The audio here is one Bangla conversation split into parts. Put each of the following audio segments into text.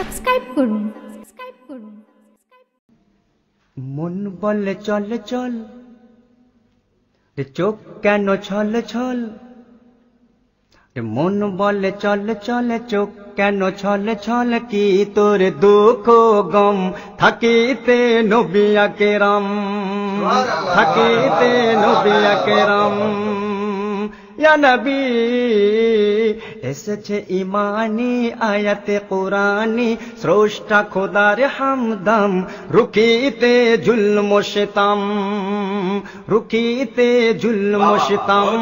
সাবস্ক্রাইব করুন। মন বলে চল চল, চোখ কেন ছল ছল। মন বলে চল চল, চোখ কেন ছল ছল। কি তোর দুঃখ গম থাকিতে নবী আকরাম, থাকিতে নবী আকরাম। ইয়া নবী এসেছে ইমানি আয়াতে কুরআনি, স্রষ্টা খোদার হামদম রুকিতে জুলম শিতাম, রুকিতে জুলম শিতাম,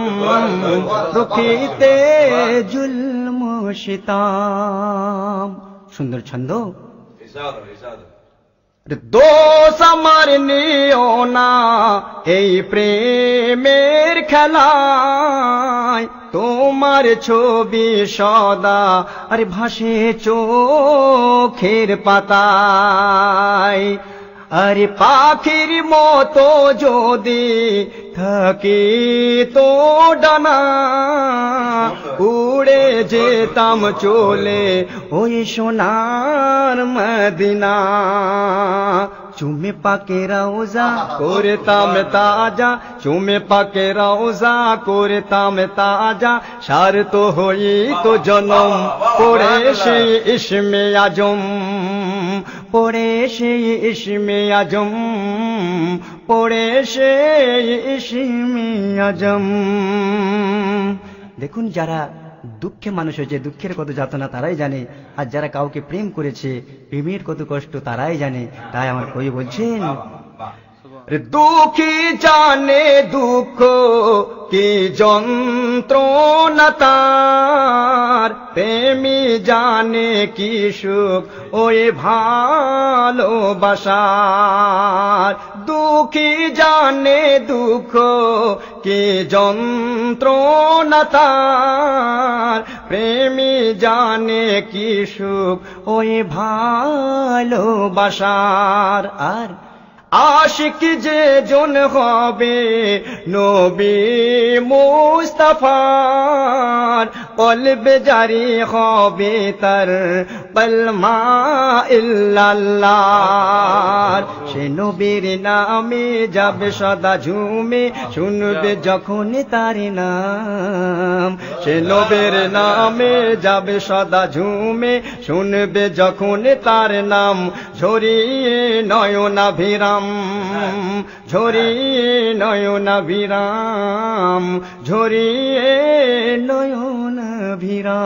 রুকিতে জুলম শিতাম। সুন্দর ছন্দ। দোষ আমার নিও না এই প্রেমের খেলায়, তোমার ছবি সদা আরে ভাসে চোখের পাতায়। আরে পাখির মতো যদি থাকি তো ডানা, উড়ে যেতাম চলে ওই সোনার মদিনা। চুমে পাকে রওজা করতাম তাজা, চুমে পাকে রওজা করতাম তাজা। সার তো হই তো জনম পড়ে সেই ইসমে আজম, পড়ে সেই ইসমে আজম, পড়ে সেই ইসমে আজম। দেখুন, যারা দুঃখে মানুষ হয়েছে, দুঃখের কত যাতনা তারাই জানে, আর যারা কাউকে প্রেম করেছে প্রেমের কত কষ্ট তারাই জানে। তাই আমার কবি বলছেন, দুঃখী জানে দুঃখ কি যন্ত্রণা তার, প্রেমী জানে কি সুখ ওই ভালোবাসার। দুঃখী জানে দুঃখ কি যন্ত্রণা তার, প্রেমী জানে কি সুখ ওই ভালোবাসার। আর আশিক যে জন হবে নবী মুস্তাফার, কলবে জারি হবে তার কলমা ইল্লাল্লাহ। সে নবীর নামে যাবে সদা ঝুমে, শুনবে যখন তার নাম। সে নবীর নামে যাবে সদা ঝুমে, শুনবে যখন তার নাম। ঝরিয়ে নয়নাভিরাম, ঝরিয়ে নয়নাভিরাম, ঝরিয়ে নয়নাভিরাম।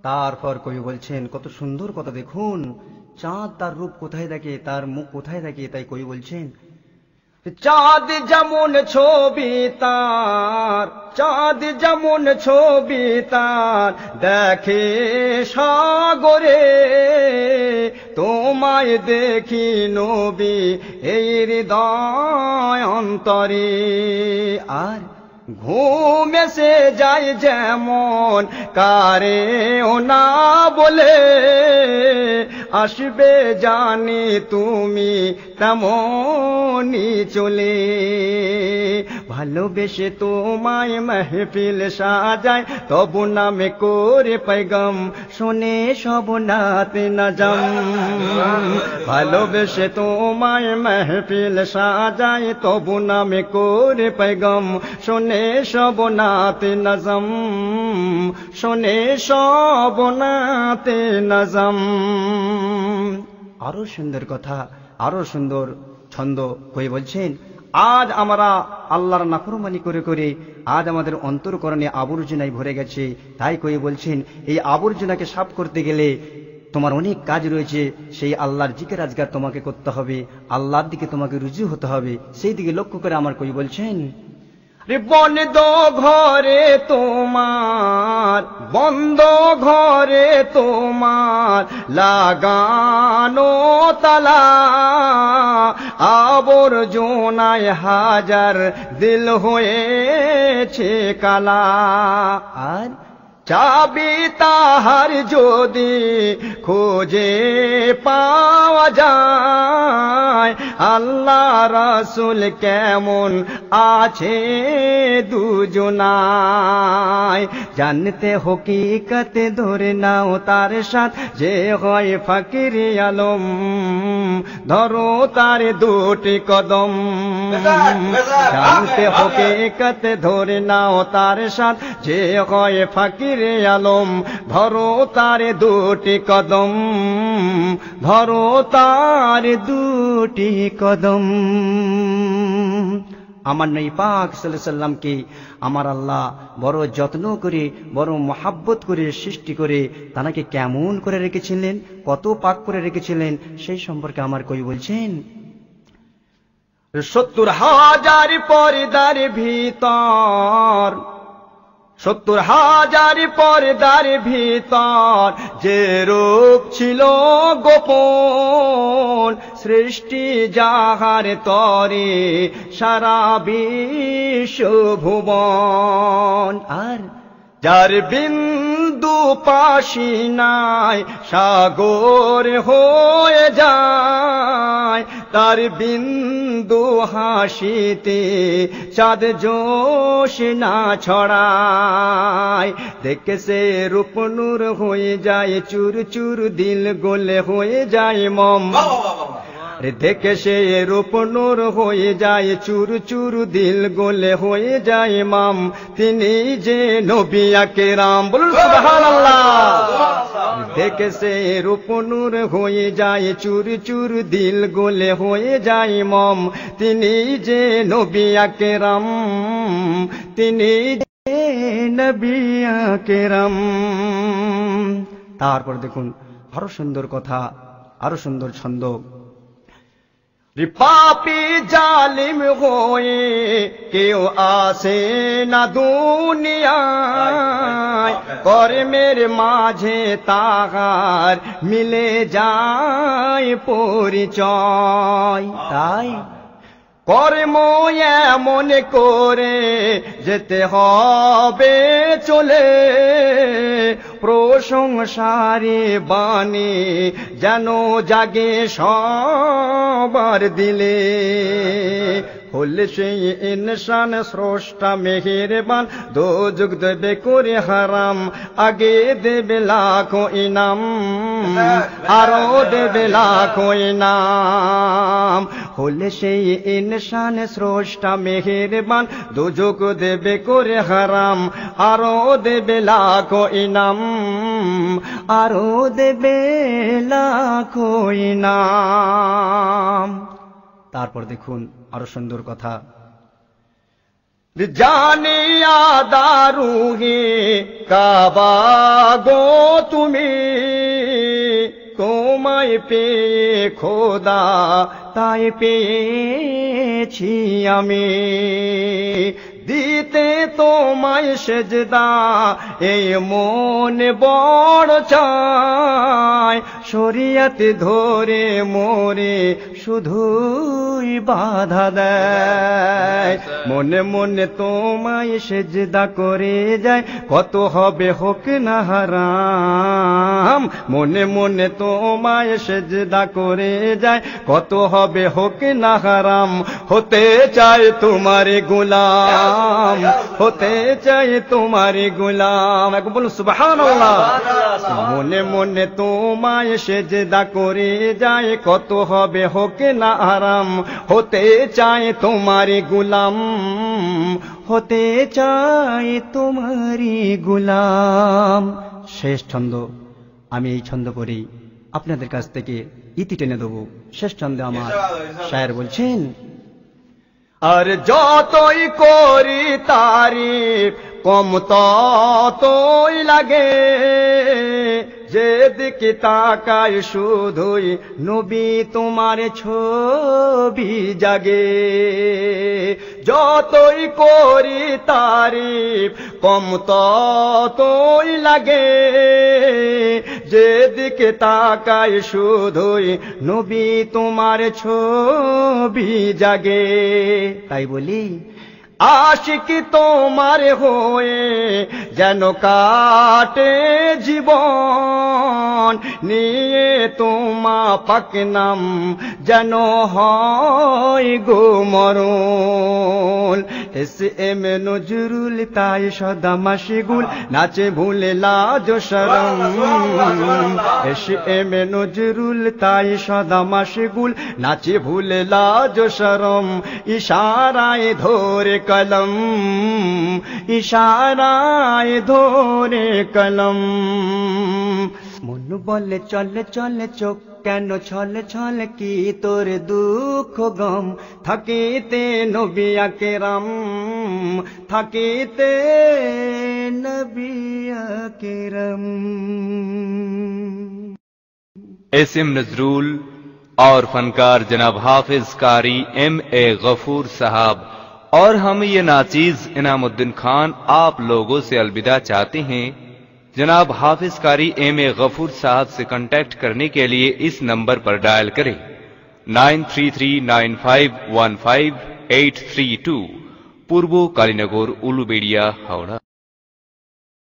তারপর কবি বলছেন কত সুন্দর কথা। দেখুন, চাঁদ তার রূপ কোথায় দেখে, তার মুখ কোথায় দেখে। তাই কবি বলছেন, চাঁদ যেমন ছবি তার, চাঁদ যেমন ছবি তার দেখে সাগরে। তোমায় দেখি নবী এই হৃদয় অন্তরে। আর ঘুম এসে যায় যেমন কারে ও না বলে, আসবে জানি তুমি তেমনি চলে। ভালোবেসে তোমায় মেহফিল সাজায়, তবু নামে করে पैगम শোনে সব নাত নজম। ভালোবেসে তোমায় মেহফিল সাজায়, তবু নামে করে पैगम শোনে সব নাত নজম, শোনে সব নাত নজম। আরো সুন্দর কথা, আরো সুন্দর ছন্দ। কই বলছেন, আজ আমরা আল্লাহর নাফরমানি করে করে আজ আমাদের অন্তরকরণে আবর্জনায় ভরে গেছে। তাই কই বলছেন, এই আবর্জনাকে সাফ করতে গেলে তোমার অনেক কাজ রয়েছে। সেই আল্লাহর জিকির আজকার তোমাকে করতে হবে, আল্লাহর দিকে তোমাকে রুজু হতে হবে। সেই দিকে লক্ষ্য করে আমার কই বলছেন, বন্ধ ঘরে তোমার, বন্ধ ঘরে তোমার লাগানো তালা, আবর্জনায় হাজার দিল হয়েছে কালা। আর চাবি তাহার যদি খোঁজে পাওয়া যায়, আল্লাহ রাসূল কেমন আছে দুজনায়। জানতে হকিকত ধরে নাও তার সাথ যে হয় ফকির আলম, ধরো তার দুটি কদম। জানতে হকিকত ধরে নাও তার সাথ যে হয় ফকির আলম, ধরো তার দুটি কদম, ধরো তার দুটি কদম। আমার নবী পাক সাল্লাল্লাহু আলাইহি সাল্লামকে আমার আল্লাহ বড় যত্ন করে, বড় মহাব্বত করে সৃষ্টি করে তাকে কেমন করে রেখেছিলেন, কত পাক করে রেখেছিলেন, সেই সম্পর্কে আমার কবি বলছেন, ৭০,০০০ পর্দার ভিতর, ৭০,০০০ পর্দার ভিতর যে রূপ ছিল গোপন, সৃষ্টি যাহার তরে সারা বিশ্ব ভুবন। আর যার বিন্দু পাশি নাই সাগর হয়ে যায়, তার বিন্দু হাসিতে চাঁদ জোশনা ছড়ায়। দেখে সে রূপ নূর হয়ে যায় চুর চুর, দিল গোলে হয়ে যায় মম। দেখে সে রূপ নূর হয়ে যায় চুর চুর, দিল গোলে হয়ে যায় মাম। তিনি যে নবী আকরাম, বলুন সুবহানাল্লাহ। দেখে সে রূপ নূর হয়ে যায় চুর চুর, দিল গোলে হয়ে যায় মম। তিনি যে নবী আকরাম, তিনি যে নবী আকরাম। তারপর দেখুন আরো সুন্দর কথা, আরো সুন্দর ছন্দ। পাপী জালিম হয়ে কেউ আসে না দুনিয়ায়, কর্মের মাঝে তাহার মিলে যায় পরিচয়। তাই কর্ম এমন করে যেতে হবে চলে, প্রশংসারে বাণী যেন জাগে সবার দিলে। হলে সেই ইনসান স্রষ্টা মেহেরবান, দোজখ দেবে করে হারাম, আগে দেবে লাখো ইনাম, আরো দেবে লাখো ইনাম। হলে সেই ইনসান স্রষ্টা মেহেরবান, দোজখ দেবে করে হারাম, আরো দেবে লাখো ইনাম, আরো দেবে লাখো ইনাম। তারপর দেখুন আরো সুন্দর কথা। জানিয়া দারুহি কাবা গো তুমি, তোমায় পেয়ে খোদা তাই পেয়েছি আমি। দিতে তোমায় সেজদা এই মন বড় চায়, শরীয়ত ধরে মোরে শুধুই বাধা দেয়। মনে মনে তোমায় সেজদা করে যায়, কত হবে হোক না হারাম। মনে মনে তোমায় সেজদা করে যায়, কত হবে হোক না হারাম। হতে চাই তোমার গোলাম, হতে চাই তোমার গোলাম। একবার বলুন সুবহানাল্লাহ। মনে মনে তোমায় সেজদা করে যায়, কত হবে হোক না হারাম। হতে চাই তোমার গোলাম, হতে চাই তোমারি গোলাম। শেষ ছন্দ, আমি এই ছন্দ করি আপনাদের কাছ থেকে ইতি টেনে দেবো। শেষ ছন্দে আমার শায়ের বলছেন, আর যতই করি তারিফ কম ততই লাগে, যেদিকে তাকাই শুধুই নবী তোমার ছবি জাগে। যতই করি তারিফ কম ততই লাগে, যেদিকে তাকাই শুধুই নবী তোমার ছবি জাগে। তাই বলি আশিকি তোমার হয়ে যেন কাটে জীবন, মন নিয়ে তোমা পাক নাম যেন হয় গো মরণ। এস এম নজরুল তাই সদা মাশগুল, নাচে ভুলে লাজ শরম। এস এম নজরুল তাই সদা মাশগুল, নাচে ভুলে লাজ শরম। ইশারায় ধরে কলম, ইশারায় ধরে কলম। মন বলে চলে চলে চোখ কেন ছলে ছলে, কি তোর দুঃখ গম। থাকিতে নবী আকরাম, থাকিতে নবী আকরাম। एस एम नजरुल और फनकार जनाब हाफिज कारी M.A. गफूर साहब और हम ये नाचीज इनामुद्दीन खान आप लोगों से अलविदा चाहते हैं। जनाब हाफिज कारी M.A. गफूर साहब से कांटेक्ट करने के लिए इस नंबर पर डायल करें 9339515832, पूर्व कालीनगर, उलुबेड़िया, हावड़ा।